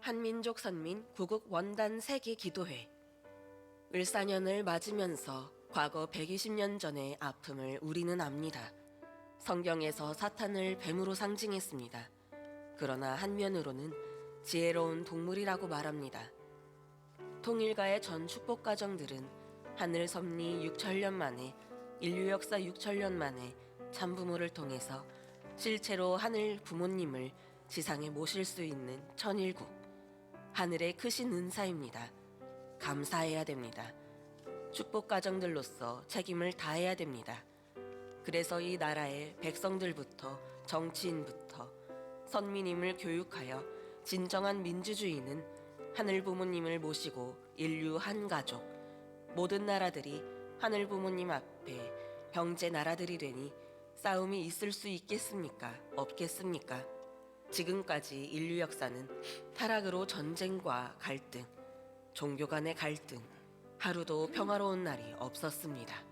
한민족 선민 구국 원단 세기 기도회. 을사년을 맞으면서 과거 120년 전의 아픔을 우리는 압니다. 성경에서 사탄을 뱀으로 상징했습니다. 그러나 한면으로는 지혜로운 동물이라고 말합니다. 통일가의 전 축복 가정들은 하늘 섭리 6천년 만에, 인류 역사 6천년 만에 참부모를 통해서 실체로 하늘 부모님을 지상에 모실 수 있는 천일국, 하늘의 크신 은사입니다. 감사해야 됩니다. 축복 가정들로서 책임을 다해야 됩니다. 그래서 이 나라의 백성들부터 정치인부터 선민임을 교육하여 진정한 민주주의는 하늘 부모님을 모시고 인류 한 가족, 모든 나라들이 하늘 부모님 앞에 형제 나라들이 되니 싸움이 있을 수 있겠습니까? 없겠습니까? 지금까지 인류 역사는 타락으로 전쟁과 갈등, 종교 간의 갈등, 하루도 평화로운 날이 없었습니다.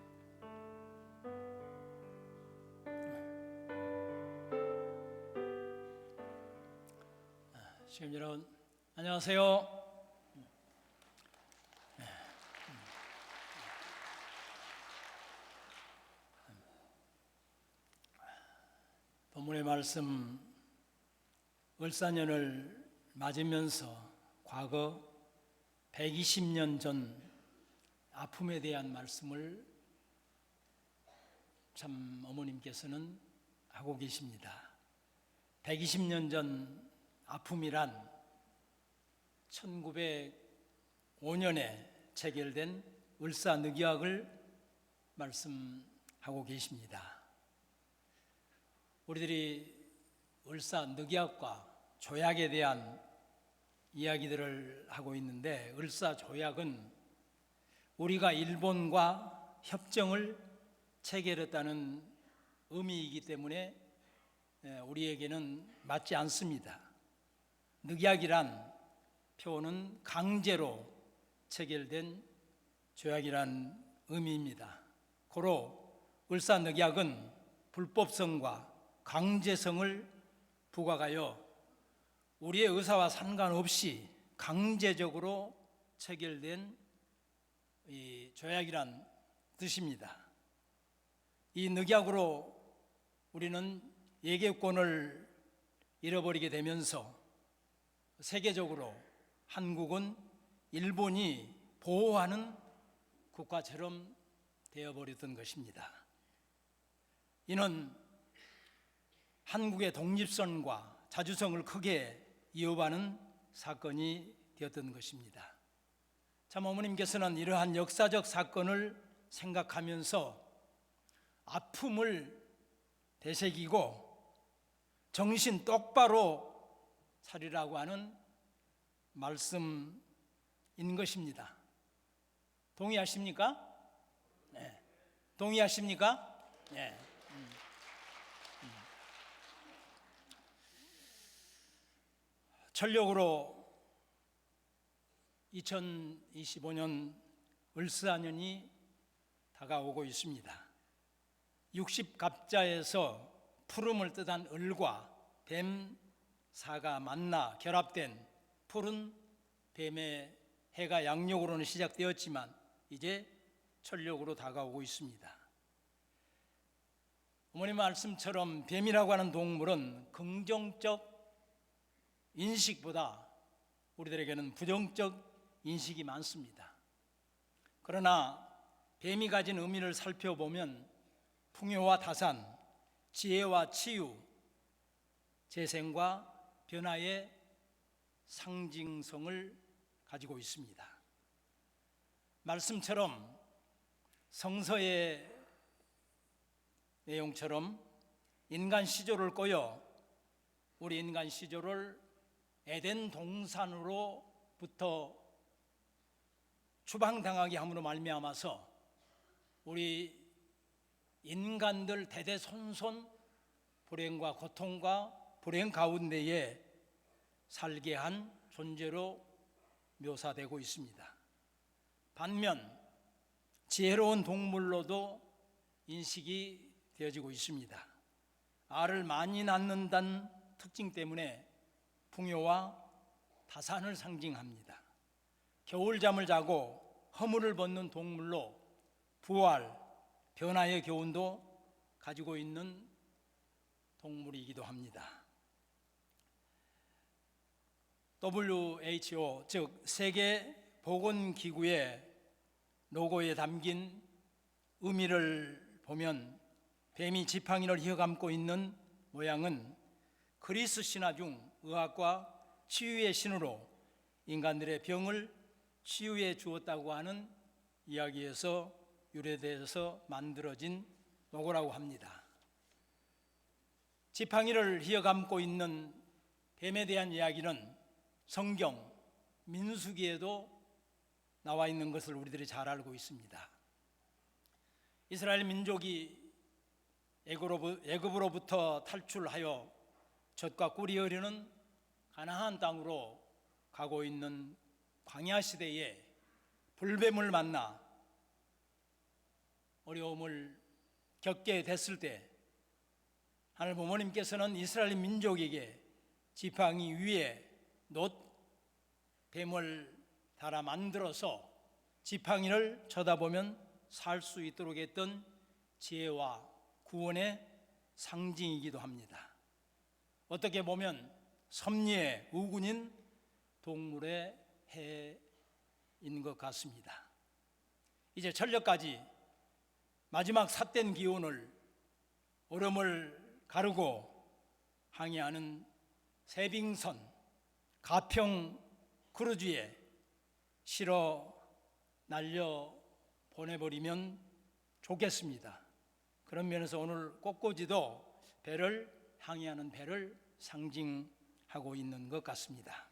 시민 여러분, 안녕하세요. 본문의 말씀, 을사년을 맞으면서 과거 120년 전 아픔에 대한 말씀을 참 어머님께서는 하고 계십니다. 120년 전 아픔이란 1905년에 체결된 을사늑약을 말씀하고 계십니다. 우리들이 을사늑약과 조약에 대한 이야기들을 하고 있는데, 을사조약은 우리가 일본과 협정을 체결했다는 의미이기 때문에 우리에게는 맞지 않습니다. 늑약이란 표현은 강제로 체결된 조약이란 의미입니다. 고로 을사늑약은 불법성과 강제성을 부각하여 우리의 의사와 상관없이 강제적으로 체결된 이 조약이란 뜻입니다. 이 늑약으로 우리는 예개권을 잃어버리게 되면서 세계적으로 한국은 일본이 보호하는 국가처럼 되어버렸던 것입니다. 이는 한국의 독립성과 자주성을 크게 위협하는 사건이 되었던 것입니다. 참 어머님께서는 이러한 역사적 사건을 생각하면서 아픔을 되새기고 정신 똑바로 차리라고 하는 말씀인 것입니다. 동의하십니까? 네. 동의하십니까? 네. 전력으로 2025년 을사년이 다가오고 있습니다. 60갑자에서 푸름을 뜻한 을과 뱀, 사가 만나 결합된 푸른 뱀의 해가 양력으로는 시작되었지만 이제 철력으로 다가오고 있습니다. 어머님 말씀처럼 뱀이라고 하는 동물은 긍정적 인식보다 우리들에게는 부정적 인식이 많습니다. 그러나 뱀이 가진 의미를 살펴보면 풍요와 다산, 지혜와 치유, 재생과 변화의 상징성을 가지고 있습니다. 말씀처럼 성서의 내용처럼 인간 시조를 우리 인간 시조를 에덴 동산으로부터 추방당하게 함으로 말미암아서 우리 인간들 대대손손 불행과 고통과 불행 가운데에 살게 한 존재로 묘사되고 있습니다. 반면 지혜로운 동물로도 인식이 되어지고 있습니다. 알을 많이 낳는다는 특징 때문에 풍요와 다산을 상징합니다. 겨울잠을 자고 허물을 벗는 동물로 부활, 변화의 교훈도 가지고 있는 동물이기도 합니다. WHO, 즉 세계보건기구의 로고에 담긴 의미를 보면 뱀이 지팡이를 휘어감고 있는 모양은 그리스 신화 중 의학과 치유의 신으로 인간들의 병을 치유해 주었다고 하는 이야기에서 유래돼서 만들어진 로고라고 합니다. 지팡이를 휘어감고 있는 뱀에 대한 이야기는 성경 민수기에도 나와 있는 것을 우리들이 잘 알고 있습니다. 이스라엘 민족이 애굽으로부터 탈출하여 젖과 꿀이 흐르는 가나안 땅으로 가고 있는 광야 시대에 불뱀을 만나 어려움을 겪게 됐을 때 하늘 부모님께서는 이스라엘 민족에게 지팡이 위에 놋뱀을 달아 만들어서 지팡이를 쳐다보면 살 수 있도록 했던 지혜와 구원의 상징이기도 합니다. 어떻게 보면 섭리의 우군인 동물의 해인 것 같습니다. 이제 철력까지 마지막 삿된 기온을 얼음을 가르고 항해하는 세빙선 가평 크루즈에 실어 날려 보내버리면 좋겠습니다. 그런 면에서 오늘 꽃꽂이도 배를 항해하는 배를 상징하고 있는 것 같습니다.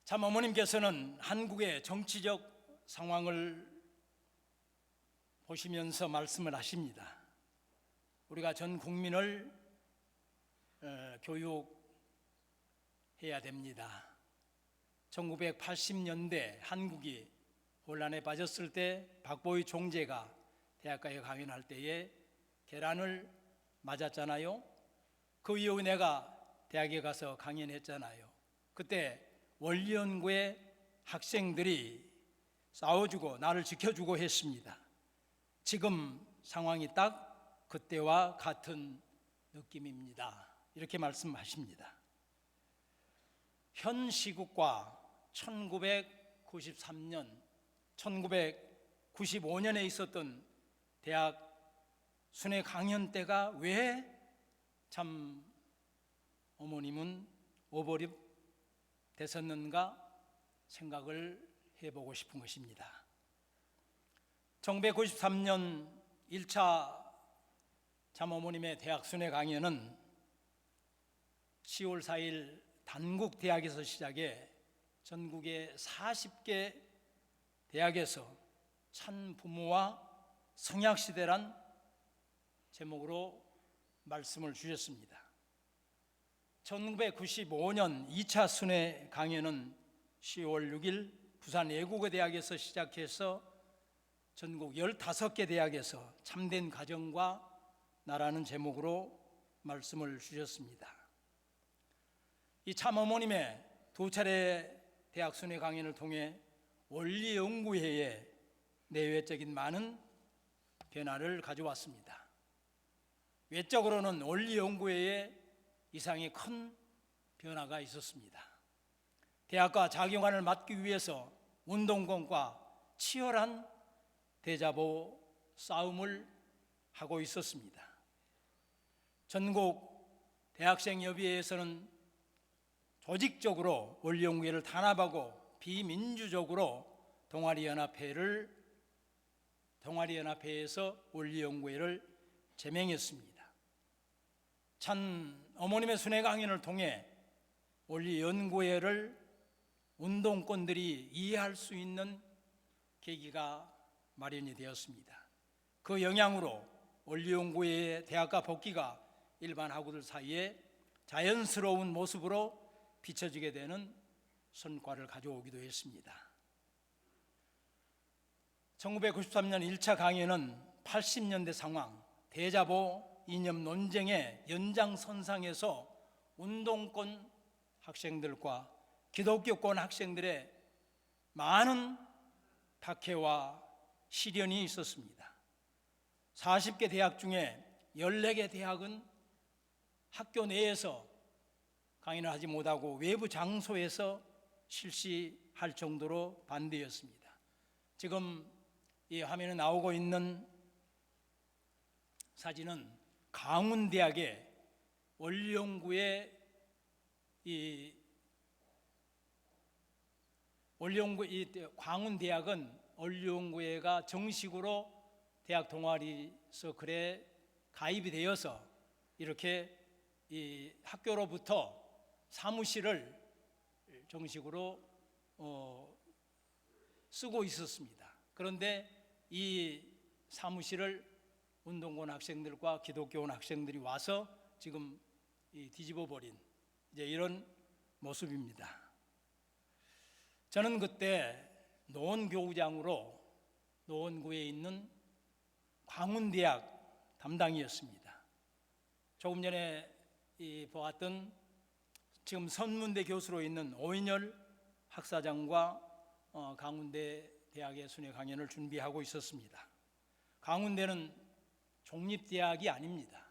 참 어머님께서는 한국의 정치적 상황을 보시면서 말씀을 하십니다. 우리가 전 국민을 교육해야 됩니다. 1980년대 한국이 혼란에 빠졌을 때 박보희 총재가 대학가에 강연할 때에 계란을 맞았잖아요. 그 이후 내가 대학에 가서 강연했잖아요. 그때 원리연구의 학생들이 싸워주고 나를 지켜주고 했습니다. 지금 상황이 딱 그때와 같은 느낌입니다. 이렇게 말씀하십니다. 현 시국과 1993년, 1995년에 있었던 대학 순회 강연 때가 왜 참 어머님은 오버립 됐었는가 생각을 해보고 싶은 것입니다. 1993년 1차 참 어머님의 대학 순회 강연은 10월 4일 단국대학에서 시작해 전국의 40개 대학에서 참 부모와 성약시대란 제목으로 말씀을 주셨습니다. 1995년 2차 순회 강연은 10월 6일 부산 애국어대학에서 시작해서 전국 15개 대학에서 참된 가정과 나라는 제목으로 말씀을 주셨습니다. 이 참 어머님의 두 차례 대학 순회 강연을 통해 원리연구회에 내외적인 많은 변화를 가져왔습니다. 외적으로는 원리연구회에 이상의 큰 변화가 있었습니다. 대학과 자기관을 맡기 위해서 운동권과 치열한 대자보 싸움을 하고 있었습니다. 전국 대학생협의회에서는 조직적으로 원리연구회를 탄압하고 비민주적으로 동아리연합회에서 원리연구회를 제명했습니다. 참 어머님의 순회 강연을 통해 원리연구회를 운동권들이 이해할 수 있는 계기가 마련이 되었습니다. 그 영향으로 원리연구회의 대학가 복귀가 일반 학우들 사이에 자연스러운 모습으로 비춰지게 되는 성과를 가져오기도 했습니다. 1993년 1차 강연은 80년대 상황, 대자보 이념 논쟁의 연장선상에서 운동권 학생들과 기독교권 학생들의 많은 박해와 시련이 있었습니다. 40개 대학 중에 14개 대학은 학교 내에서 강의를 하지 못하고 외부 장소에서 실시할 정도로 반대였습니다. 지금 이 화면에 나오고 있는 사진은 강운대학의 원령구의 광운대학은 원령구회가 정식으로 대학 동아리 서클에 가입이 되어서 이렇게 이 학교로부터 사무실을 정식으로 쓰고 있었습니다. 그런데 이 사무실을 운동권 학생들과 기독교원 학생들이 와서 지금 뒤집어 버린 이제 이런 모습입니다. 저는 그때 노원교구장으로 노원구에 있는 광운대학 담당이었습니다. 조금 전에 보았던 지금 선문대 교수로 있는 오인열 학사장과 강운대 대학의 순회 강연을 준비하고 있었습니다. 강운대는 종립대학이 아닙니다.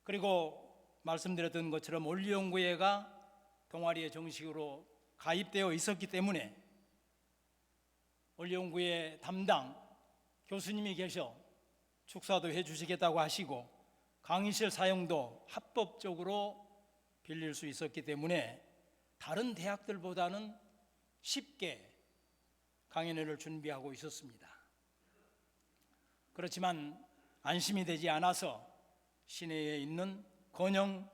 그리고 말씀드렸던 것처럼 원리연구회가 동아리에 정식으로 가입되어 있었기 때문에 원리연구회 담당 교수님이 계셔 축사도 해주시겠다고 하시고 강의실 사용도 합법적으로 빌릴 수 있었기 때문에 다른 대학들보다는 쉽게 강연회를 준비하고 있었습니다. 그렇지만 안심이 되지 않아서 시내에 있는 건영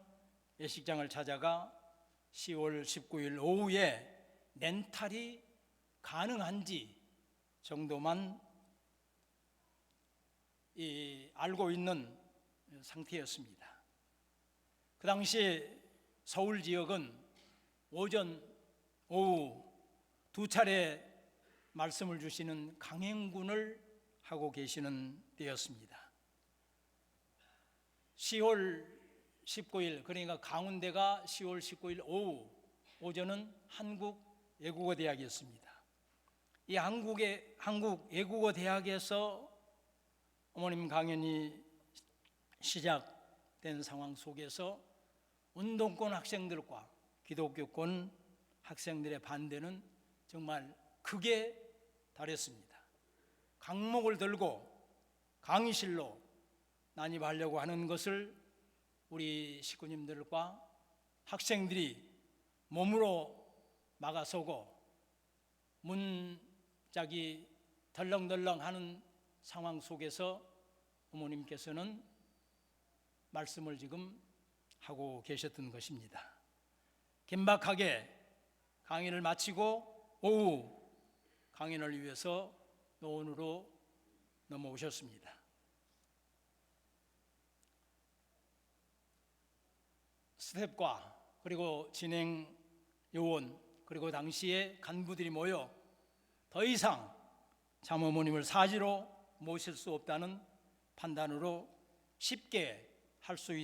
예식장을 찾아가 10월 19일 오후에 렌탈이 가능한지 정도만 알고 있는 상태였습니다. 그 당시 서울 지역은 오전, 오후 두 차례 말씀을 주시는 강행군을 하고 계시는 때였습니다. 10월 19일 그러니까 강운대가 10월 19일 오후, 오전은 한국외국어대학이었습니다. 이 한국외국어대학에서 어머님 강연이 시작된 상황 속에서 운동권 학생들과 기독교권 학생들의 반대는 정말 극에 달했습니다. 강목을 들고 강의실로 난입하려고 하는 것을 우리 식구님들과 학생들이 몸으로 막아서고 문짝이 덜렁덜렁하는 상황 속에서 어머님께서는 말씀을 지금 하고 계셨던 것입니다. 긴박하게 강의를 마치고 오후 강연을 위해서 노원으로 넘어오셨습니다. 스텝과 그리고 진행 요원 그리고 당시에 간부들이 모여 더 이상 참어머님을 사지로 모실 수 없다는 판단으로 쉽게 할 수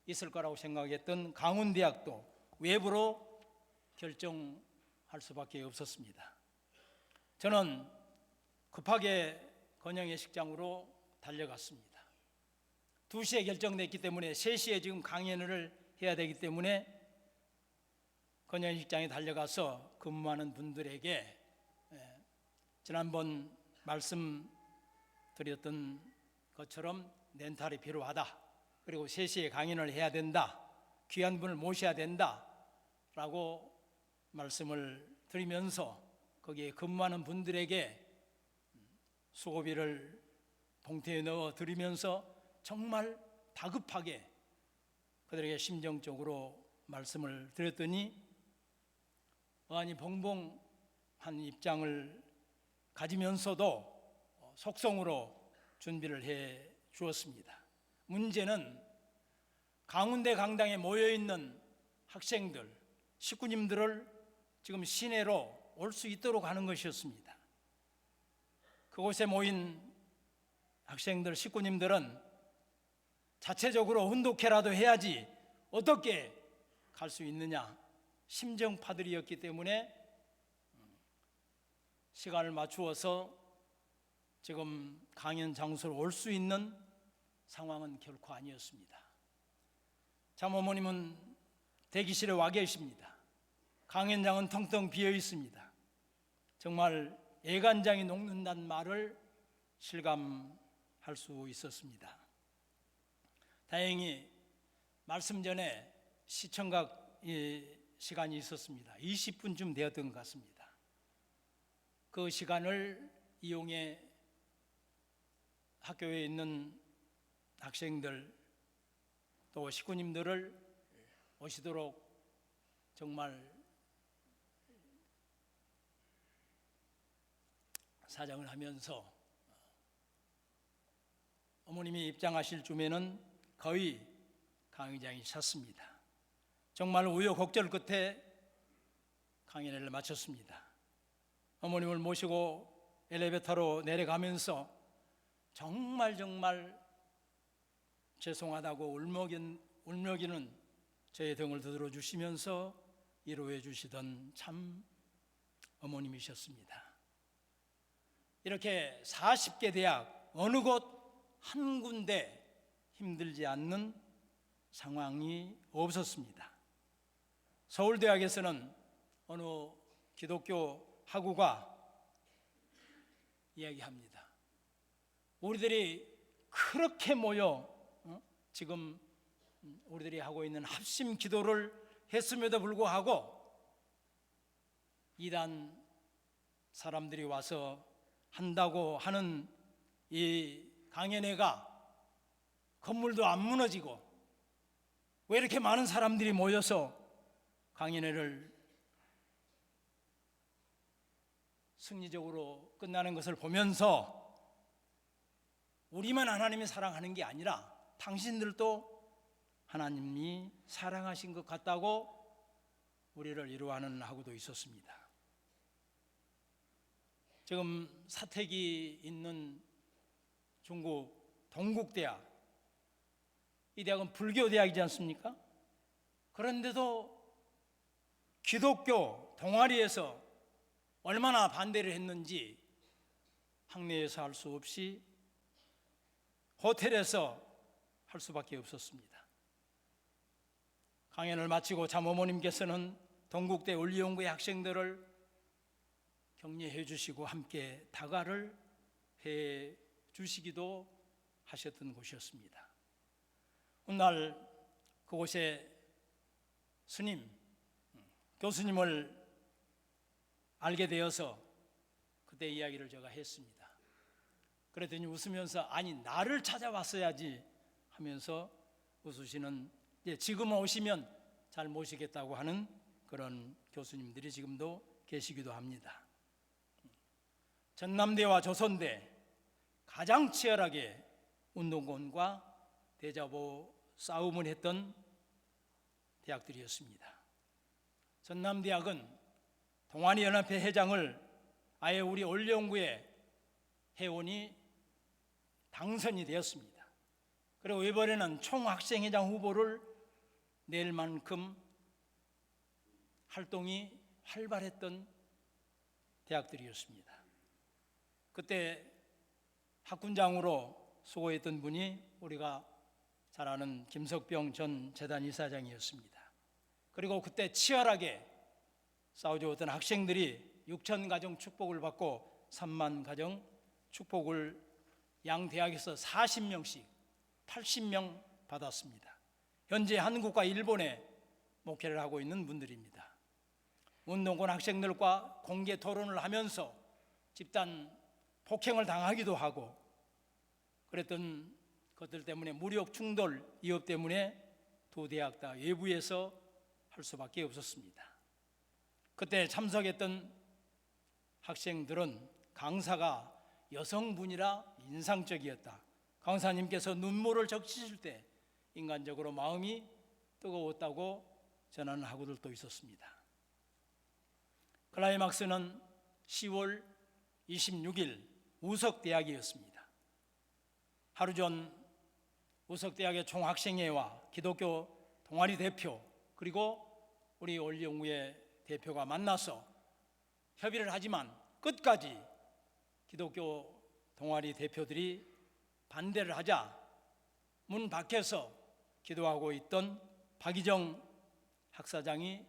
있을 거라고 생각했던 강운대학도 외부로 결정할 수밖에 없었습니다. 저는 급하게 건영예식장으로 달려갔습니다. 2시에 결정됐기 때문에 3시에 지금 강연을 해야 되기 때문에 건영예식장에 달려가서 근무하는 분들에게 지난번 말씀드렸던 것처럼 렌탈이 필요하다. 그리고 3시에 강연을 해야 된다. 귀한 분을 모셔야 된다. 라고 말씀을 드리면서 거기에 근무하는 분들에게 수고비를 봉투에 넣어 드리면서 정말 다급하게 그들에게 심정적으로 말씀을 드렸더니 어안이 벙벙한 입장을 가지면서도 속성으로 준비를 해 주었습니다. 문제는 강운대 강당에 모여있는 학생들, 식구님들을 지금 시내로 올 수 있도록 하는 것이었습니다. 그곳에 모인 학생들, 식구님들은 자체적으로 운동회라도 해야지 어떻게 갈 수 있느냐, 심정파들이었기 때문에 시간을 맞추어서 지금 강연 장소로 올 수 있는 상황은 결코 아니었습니다. 장모님은 대기실에 와 계십니다. 강연장은 텅텅 비어 있습니다. 정말 애간장이 녹는다는 말을 실감할 수 있었습니다. 다행히 말씀 전에 시청각 시간이 있었습니다. 20분쯤 되었던 것 같습니다. 그 시간을 이용해 학교에 있는 학생들 또 식구님들을 오시도록 정말 사정을 하면서 어머님이 입장하실 쯤에는 거의 강의장이 찼습니다. 정말 우여곡절 끝에 강연회를 마쳤습니다. 어머님을 모시고 엘리베이터로 내려가면서 정말 죄송하다고 울먹이는 저의 등을 두드려 주시면서 위로해 주시던 참 어머님이셨습니다. 이렇게 40개 대학 어느 곳 한 군데 힘들지 않는 상황이 없었습니다. 서울대학에서는 어느 기독교 학우가 이야기합니다. 우리들이 그렇게 모여 지금 우리들이 하고 있는 합심 기도를 했음에도 불구하고 이단 사람들이 와서 한다고 하는 이 강연회가 건물도 안 무너지고 왜 이렇게 많은 사람들이 모여서 강연회를 승리적으로 끝나는 것을 보면서 우리만 하나님이 사랑하는 게 아니라 당신들도 하나님이 사랑하신 것 같다고 우리를 위로하는 학우도 있었습니다. 지금 사택이 있는 중국 동국대학, 이 대학은 불교대학이지 않습니까? 그런데도 기독교 동아리에서 얼마나 반대를 했는지 학내에서 할 수 없이 호텔에서 할 수밖에 없었습니다. 강연을 마치고 장어머님께서는 동국대 원리연구회 학생들을 격려해 주시고 함께 다가를 해 주시기도 하셨던 곳이었습니다. 훗날 그곳에 스님, 교수님을 알게 되어서 그때 이야기를 제가 했습니다. 그랬더니 웃으면서 아니 나를 찾아왔어야지 하면서 웃으시는, 지금 오시면 잘 모시겠다고 하는 그런 교수님들이 지금도 계시기도 합니다. 전남대와 조선대 가장 치열하게 운동권과 대자보 싸움을 했던 대학들이었습니다. 전남대학은 동아리연합회 회장을 아예 우리 원리연구회 회원이 당선이 되었습니다. 그리고 이번에는 총학생회장 후보를 낼 만큼 활동이 활발했던 대학들이었습니다. 그때 학군장으로 수고했던 분이 우리가 잘 아는 김석병 전 재단 이사장이었습니다. 그리고 그때 치열하게 싸워주었던 학생들이 6천 가정 축복을 받고 3만 가정 축복을 양 대학에서 40명씩 80명 받았습니다. 현재 한국과 일본에 목회를 하고 있는 분들입니다. 운동권 학생들과 공개 토론을 하면서 집단 폭행을 당하기도 하고 그랬던 것들 때문에 무력 충돌 위협 때문에 두 대학 다 외부에서 할 수밖에 없었습니다. 그때 참석했던 학생들은 강사가 여성분이라 인상적이었다. 강사님께서 눈물을 적시실 때 인간적으로 마음이 뜨거웠다고 전하는 학우들도 있었습니다. 클라이막스는 10월 26일 우석대학이었습니다. 하루 전 우석대학의 총학생회와 기독교 동아리 대표 그리고 우리 원리연구회 대표가 만나서 협의를 하지만 끝까지 기독교 동아리 대표들이 반대를 하자 문 밖에서 기도하고 있던 박희정 학사장이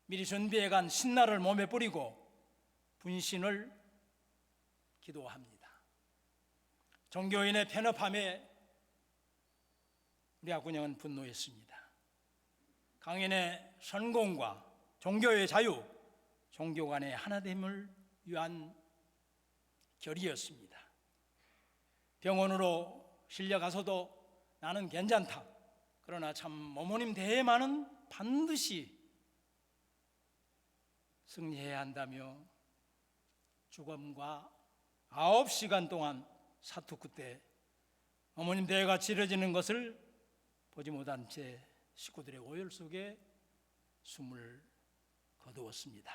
미리 준비해간 신라를 몸에 뿌리고 분신을 기도합니다. 종교인의 편협함에 우리 학군형은 분노했습니다. 강인의 선공과 종교의 자유, 종교 간의 하나됨을 위한 결의였습니다. 병원으로 실려가서도 나는 괜찮다. 그러나 참 어머님 대회만은 반드시 승리해야 한다며 죽음과 9시간 동안 사투 끝에 어머님 대회가 치러지는 것을 보지 못한 채 식구들의 오열 속에 숨을 거두었습니다.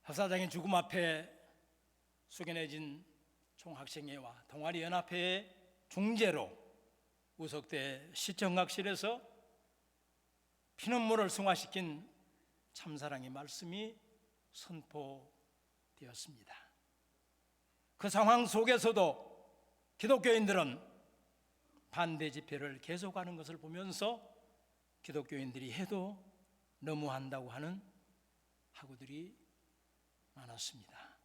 학사장의 죽음 앞에 숙연해진 총학생회와 동아리연합회의 중재로 우석대 시청각실에서 피눈물을 승화시킨 참사랑의 말씀이 선포되었습니다. 그 상황 속에서도 기독교인들은 반대 집회를 계속하는 것을 보면서 기독교인들이 해도 너무한다고 하는 학우들이 많았습니다.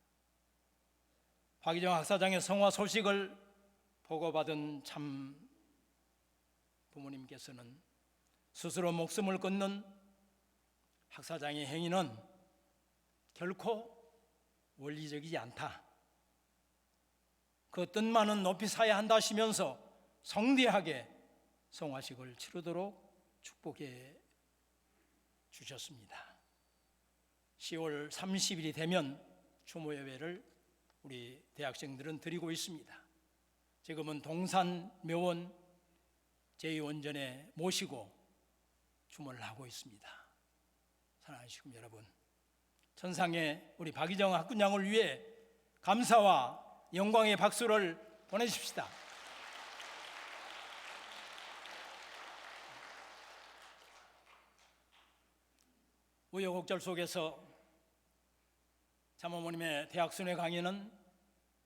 박희정 학사장의 성화 소식을 보고받은 참 부모님께서는 스스로 목숨을 끊는 학사장의 행위는 결코 원리적이지 않다. 그 뜻만은 높이 사야 한다 하시면서 성대하게 성화식을 치르도록 축복해 주셨습니다. 10월 30일이 되면 추모 예배를 우리 대학생들은 드리고 있습니다. 지금은 동산 묘원 제2원전에 모시고 추모를 하고 있습니다. 사랑하는 시군 여러분, 천상의 우리 박희정 학군양을 위해 감사와 영광의 박수를 보내십시다. 우여곡절 속에서 참어머님의 대학순회 강연은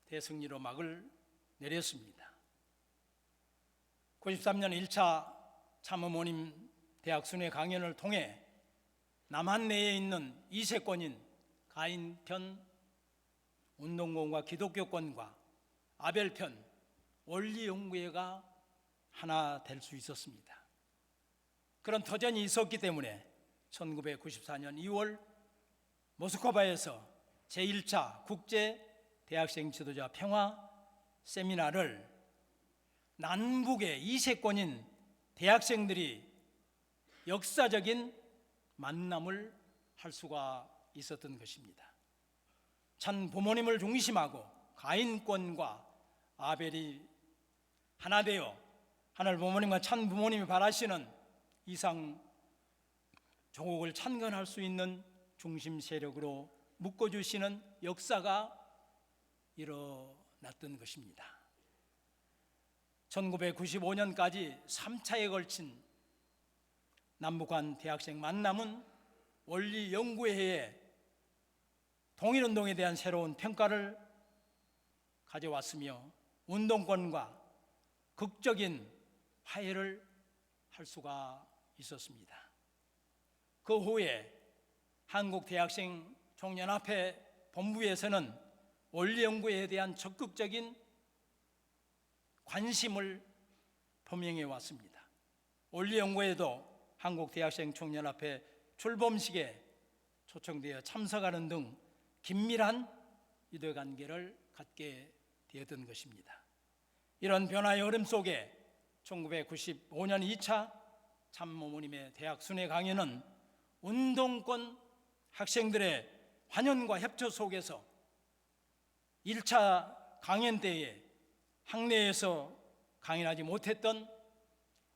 대승리로 막을 내렸습니다. 93년 1차 참어머님 대학순회 강연을 통해 남한 내에 있는 이세권인 가인편, 운동권과 기독교권과 아벨편, 원리연구회가 하나 될 수 있었습니다. 그런 터전이 있었기 때문에 1994년 2월 모스크바에서 제1차 국제 대학생 지도자 평화 세미나를 남북의 이세권인 대학생들이 역사적인 만남을 할 수가 있었던 것입니다. 참 부모님을 중심하고 가인권과 아벨이 하나 되어 하늘 부모님과 참 부모님이 바라시는 이상 조국을 창건할 수 있는 중심 세력으로 묶어주시는 역사가 일어났던 것입니다. 1995년까지 3차에 걸친 남북한 대학생 만남은 원리연구회의 통일운동에 대한 새로운 평가를 가져왔으며 운동권과 극적인 화해를 할 수가 있었습니다. 그 후에 한국대학생 총연합회 본부에서는 원리연구회에 대한 적극적인 관심을 표명해 왔습니다. 원리연구회도 한국대학생 총연합회 출범식에 초청되어 참석하는 등 긴밀한 유대관계를 갖게 되었던 것입니다. 이런 변화의 흐름 속에 1995년 2차 참모모님의 대학 순회 강연은 운동권 학생들의 환연과 협조 속에서 1차 강연 때에 학내에서 강연하지 못했던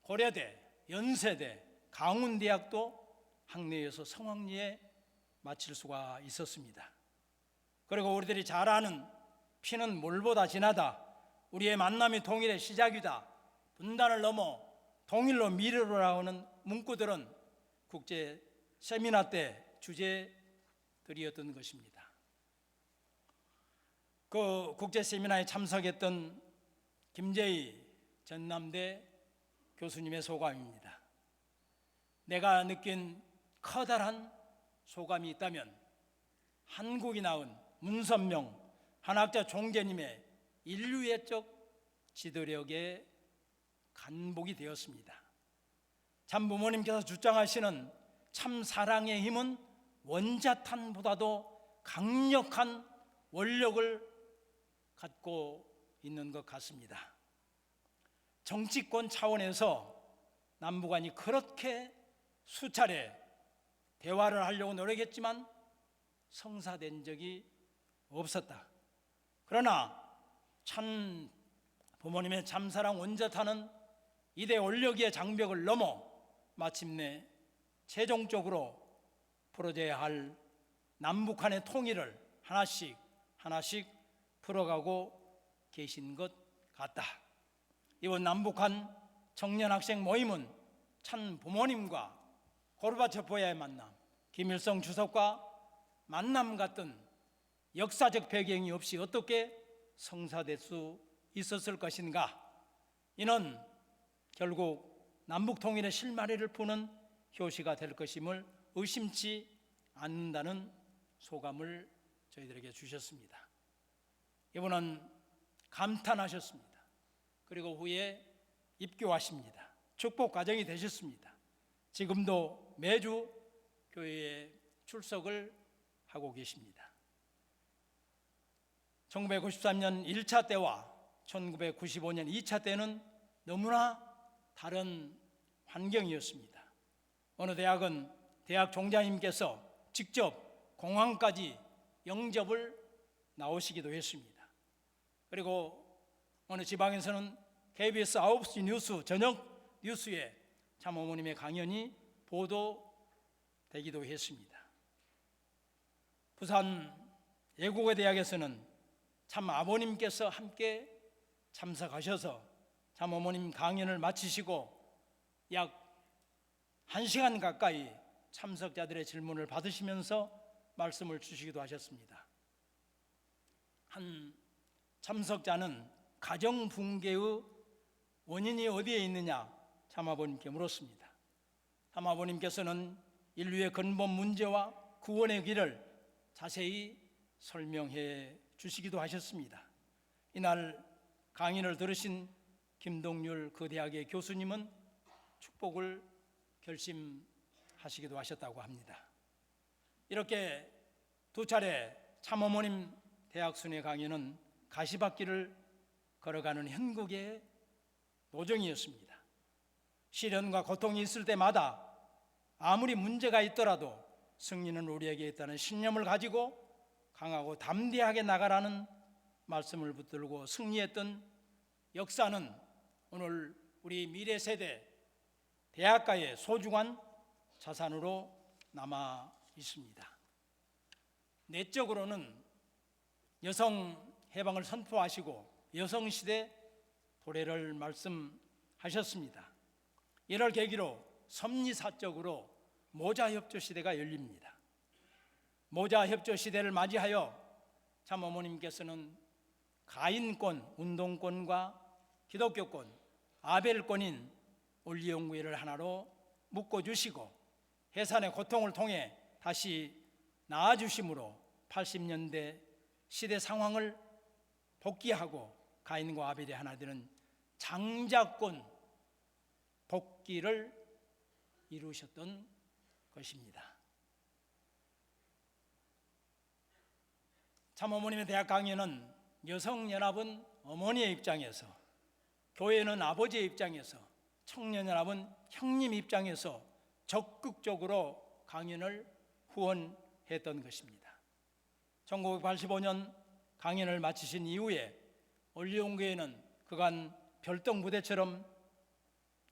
고려대, 연세대, 강운대학도 학내에서 성황리에 마칠 수가 있었습니다. 그리고 우리들이 잘 아는 피는 물보다 진하다, 우리의 만남이 통일의 시작이다, 분단을 넘어 통일로 미래로 나오는 문구들은 국제 세미나 때 주제들이었던 것입니다. 그 국제 세미나에 참석했던 김재희 전남대 교수님의 소감입니다. 내가 느낀 커다란 소감이 있다면 한국이 낳은 문선명 한학자 총재님의 인류애적 지도력의 간복이 되었습니다. 참 부모님께서 주장하시는 참 사랑의 힘은 원자탄보다도 강력한 원력을 갖고 있는 것 같습니다. 정치권 차원에서 남북한이 그렇게 수차례 대화를 하려고 노력했지만 성사된 적이 없었다. 그러나 참 부모님의 참사랑 원자탄은 이대 원력의 장벽을 넘어 마침내 최종적으로 풀어져야 할 남북한의 통일을 하나씩 풀어가고 계신 것 같다. 이번 남북한 청년 학생 모임은 참 부모님과 고르바초프와의 만남, 김일성 주석과 만남 같은 역사적 배경이 없이 어떻게 성사될 수 있었을 것인가. 이는 결국 남북통일의 실마리를 푸는 효시가 될 것임을 의심치 않는다는 소감을 저희들에게 주셨습니다. 이분은 감탄하셨습니다. 그리고 후에 입교하십니다. 축복 과정이 되셨습니다. 지금도 매주 교회에 출석을 하고 계십니다. 1993년 1차 때와 1995년 2차 때는 너무나 다른 환경이었습니다. 어느 대학은 대학 총장님께서 직접 공항까지 영접을 나오시기도 했습니다. 그리고 어느 지방에서는 KBS 9시 뉴스 저녁 뉴스에 참 어머님의 강연이 보도되기도 했습니다. 부산 예국어 대학에서는 참 아버님께서 함께 참석하셔서 참 어머님 강연을 마치시고 약 1시간 가까이 참석자들의 질문을 받으시면서 말씀을 주시기도 하셨습니다. 한 참석자는 가정 붕괴의 원인이 어디에 있느냐 참아버님께 물었습니다. 참아버님께서는 인류의 근본 문제와 구원의 길을 자세히 설명해 주시기도 하셨습니다. 이날 강연을 들으신 김동률 그 대학의 교수님은 축복을 결심하시기도 하셨다고 합니다. 이렇게 두 차례 참어머님 대학순회 강연은 가시밭길을 걸어가는 현국의 노정이었습니다. 시련과 고통이 있을 때마다 아무리 문제가 있더라도 승리는 우리에게 있다는 신념을 가지고 강하고 담대하게 나가라는 말씀을 붙들고 승리했던 역사는 오늘 우리 미래 세대 대학가의 소중한 자산으로 남아 있습니다. 내적으로는 여성 해방을 선포하시고 여성시대 도래를 말씀하셨습니다. 이를 계기로 섭리사적으로 모자협조 시대가 열립니다. 모자협조 시대를 맞이하여 참 어머님께서는 가인권, 운동권과 기독교권, 아벨권인 올리용구회를 하나로 묶어주시고 해산의 고통을 통해 다시 나아주심으로 80년대 시대 상황을 복귀하고 가인과 아벨이 하나 되는 장자권 복귀를 이루셨던 것입니다. 참 어머님의 대학 강연은 여성연합은 어머니의 입장에서, 교회는 아버지의 입장에서, 청년연합은 형님 입장에서 적극적으로 강연을 후원했던 것입니다. 1985년 강연을 마치신 이후에 올리온교회는 그간 별동 부대처럼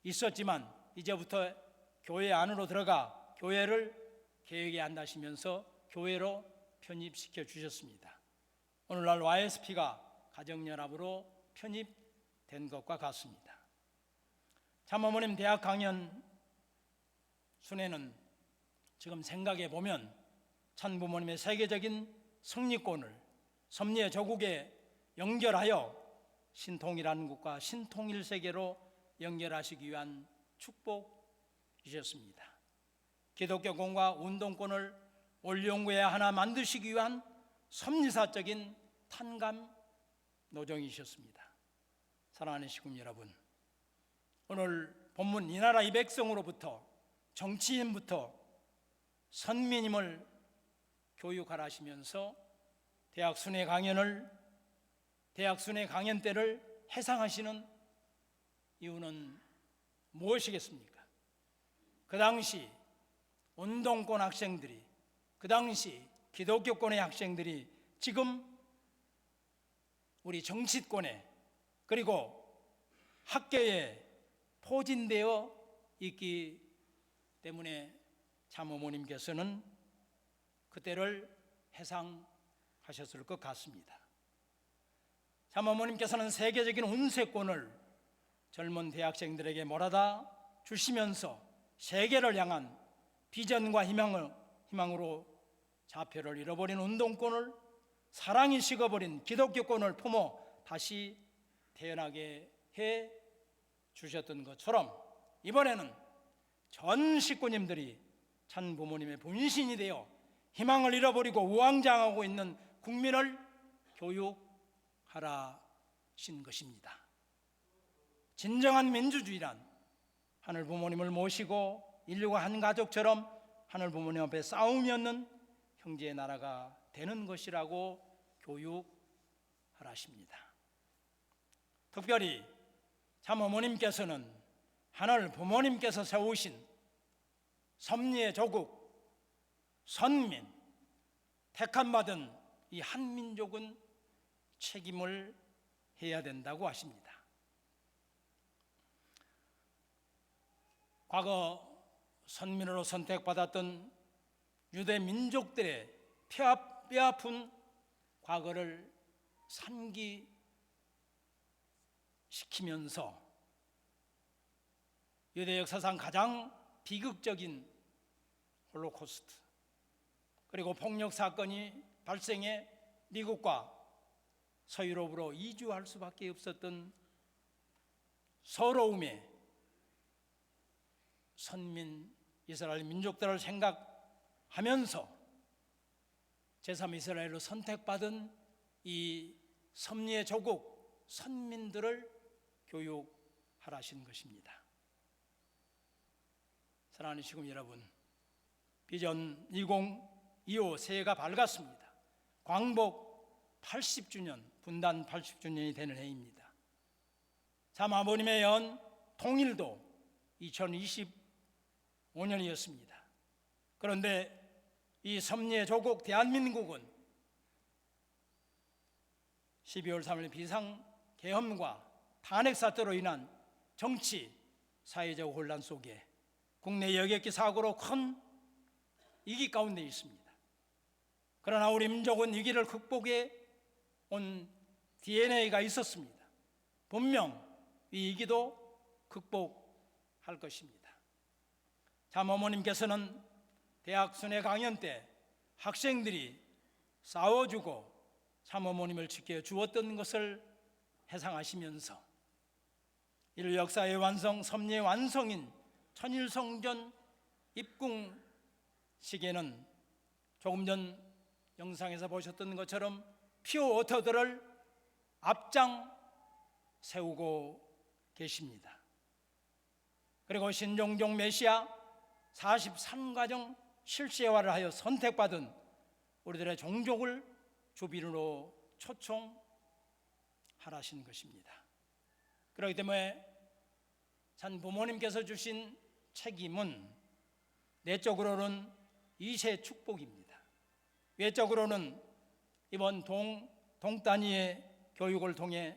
있었지만 이제부터 교회 안으로 들어가 교회를 계획에 한다시면서 교회로 편입시켜 주셨습니다. 오늘날 YSP가 가정연합으로 편입된 것과 같습니다. 참어머님 대학 강연 순회는 지금 생각해 보면 참부모님의 세계적인 승리권을 섭리의 조국에 연결하여 신통일한 국가, 신통일 세계로 연결하시기 위한 축복이셨습니다. 기독교권과 운동권을 올영구에 하나 만드시기 위한 섭리사적인 탄감 노정이셨습니다. 사랑하는 시군 여러분, 오늘 본문 이 나라 이 백성으로부터 정치인부터 선민임을 교육하라 하시면서 대학 순회 강연 때를 해상하시는 이유는 무엇이겠습니까? 그 당시 운동권 학생들이, 그 당시 기독교권의 학생들이 지금 우리 정치권에 그리고 학계에 포진되어 있기 때문에 참어머님께서는 그때를 해상하셨을 것 같습니다. 참어머님께서는 세계적인 운세권을 젊은 대학생들에게 몰아다 주시면서 세계를 향한 비전과 희망으로 자표를 잃어버린 운동권을, 사랑이 식어버린 기독교권을 품어 다시 태어나게 해 주셨던 것처럼 이번에는 전 식구님들이 참 부모님의 분신이 되어 희망을 잃어버리고 우왕좌왕하고 있는 국민을 교육하라 신 것입니다. 진정한 민주주의란 하늘 부모님을 모시고 인류가 한 가족처럼 하늘 부모님 앞에 싸움이 없는 형제의 나라가 되는 것이라고 교육하라십니다. 특별히 참 어머님께서는 하늘 부모님께서 세우신 섭리의 조국, 선민, 택함받은 이 한민족은 책임을 해야 된다고 하십니다. 과거 선민으로 선택받았던 유대 민족들의 뼈아픈 과거를 상기시키면서 유대 역사상 가장 비극적인 홀로코스트, 그리고 폭력 사건이 발생해 미국과 서유럽으로 이주할 수밖에 없었던 서러움에 선민 이스라엘 민족들을 생각하면서 제3이스라엘로 선택받은 이 섭리의 조국 선민들을 교육하라신 것입니다. 사랑하는 시군 여러분, 비전 2025 새해가 밝았습니다. 광복 80주년, 분단 80주년이 되는 해입니다. 참 아버님의 연 통일도 2025년이었습니다. 그런데 이 섭리의 조국 대한민국은 12월 3일 비상계엄과 탄핵사태로 인한 정치, 사회적 혼란 속에 국내 여객기 사고로 큰 위기 가운데 있습니다. 그러나 우리 민족은 위기를 극복해 온 DNA가 있었습니다. 분명 이 위기도 극복할 것입니다. 참 어머님께서는 대학 순회 강연 때 학생들이 싸워주고 참 어머님을 지켜주었던 것을 회상하시면서 인류 역사의 완성, 섭리의 완성인 천일성전 입궁식에는 조금 전 영상에서 보셨던 것처럼 피오 워터들을 앞장 세우고 계십니다. 그리고 신종종 메시아 43가정 실시화를 하여 선택받은 우리들의 종족을 주빈으로 초청하라신 것입니다. 그렇기 때문에 참 부모님께서 주신 책임은 내적으로는 이세 축복입니다. 외적으로는 이번 동단위의 교육을 통해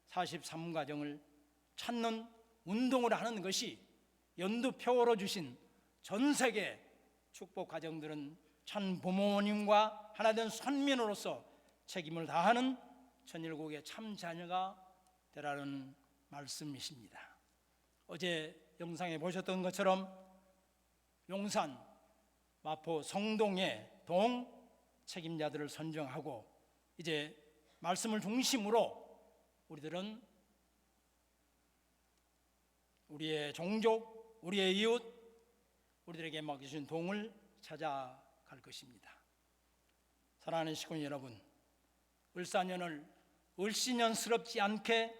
43가정을 찾는 운동을 하는 것이 연두표로 주신 전 세계 축복 가정들은 참 부모님과 하나된 선민으로서 책임을 다하는 천일국의 참 자녀가 되라는 말씀이십니다. 어제 영상에 보셨던 것처럼 용산, 마포, 성동의 동 책임자들을 선정하고 이제 말씀을 중심으로 우리들은 우리의 종족, 우리의 이웃, 우리들에게 맡겨주신 동을 찾아갈 것입니다. 사랑하는 시군 여러분, 을사년을 을씨년스럽지 않게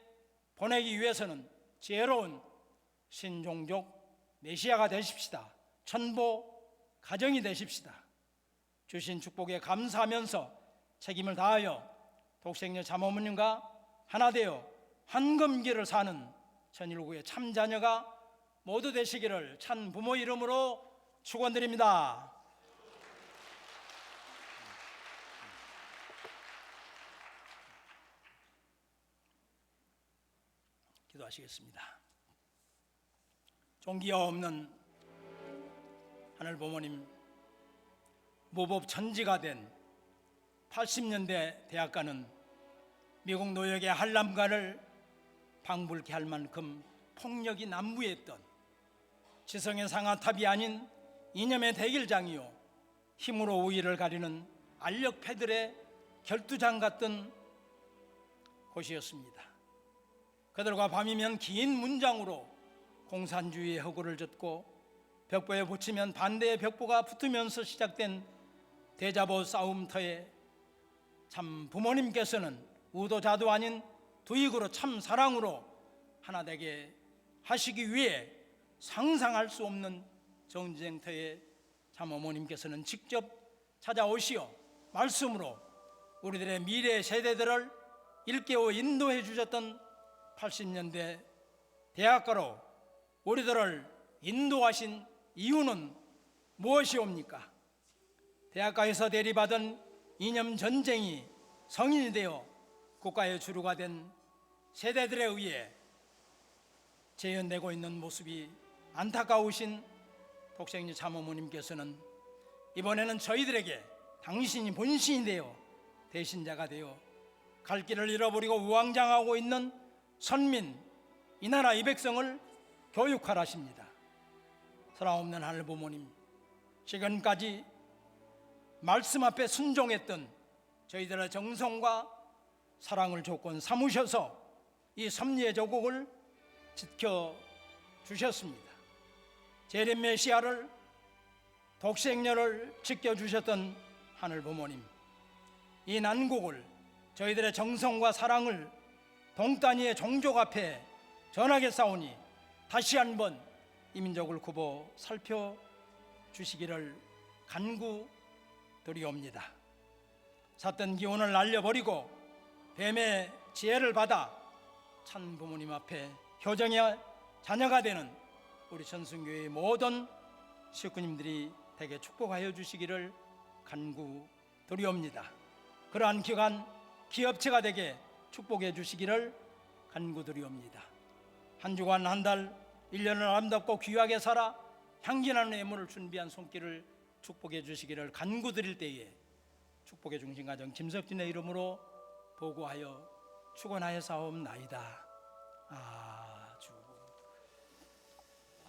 보내기 위해서는 지혜로운 신종족 메시아가 되십시다. 천보 가정이 되십시다. 주신 축복에 감사하면서 책임을 다하여 독생녀 참어머님과 하나 되어 한금기를 사는 천일구의 참자녀가 모두 되시기를 찬 부모 이름으로 축원드립니다. 기도하시겠습니다. 종기가 없는 하늘 부모님, 무법천지가 된 80년대 대학가는 미국 노역의 한람가를 방불케 할 만큼 폭력이 난무했던 지성의 상아탑이 아닌 이념의 대길장이요 힘으로 우위를 가리는 알력패들의 결투장 같던 곳이었습니다. 그들과 밤이면 긴 문장으로 공산주의의 허구를 젓고 벽보에 붙이면 반대의 벽보가 붙으면서 시작된 대자보 싸움터에 참 부모님께서는 우도자도 아닌 두익으로 참 사랑으로 하나 되게 하시기 위해 상상할 수 없는 전쟁터에 참 어머님께서는 직접 찾아오시어 말씀으로 우리들의 미래 세대들을 일깨워 인도해 주셨던 80년대 대학가로 우리들을 인도하신 이유는 무엇이옵니까? 대학가에서 대리받은 이념 전쟁이 성인이 되어 국가의 주류가 된 세대들에 의해 재현되고 있는 모습이 안타까우신 독생녀 참어머님께서는 이번에는 저희들에게 당신이 본신이 되어 대신자가 되어 갈 길을 잃어버리고 우왕좌왕하고 있는 선민, 이 나라 이 백성을 교육하라 하십니다. 사랑없는 하늘 부모님, 지금까지 말씀 앞에 순종했던 저희들의 정성과 사랑을 조건 삼으셔서 이 섭리의 조국을 지켜주셨습니다. 재림 메시아를, 독생녀를 지켜주셨던 하늘 부모님, 이 난국을 저희들의 정성과 사랑을 동단위의 종족 앞에 전하게 싸우니 다시 한번 이 민족을 굽어 살펴주시기를 간구드리옵니다. 삿된 기운을 날려버리고 뱀의 지혜를 받아 찬 부모님 앞에 효정의 자녀가 되는 우리 전승교회의 모든 식구님들이 되게 축복하여 주시기를 간구드리옵니다. 그러한 기간 기업체가 되게 축복해 주시기를 간구드리옵니다. 한 주간 한 달 1년을 아름답고 귀하게 살아 향기나는 예물을 준비한 손길을 축복해 주시기를 간구드릴 때에 축복의 중심가정 김석진의 이름으로 보고하여 축원하여 사옵나이다. 아멘.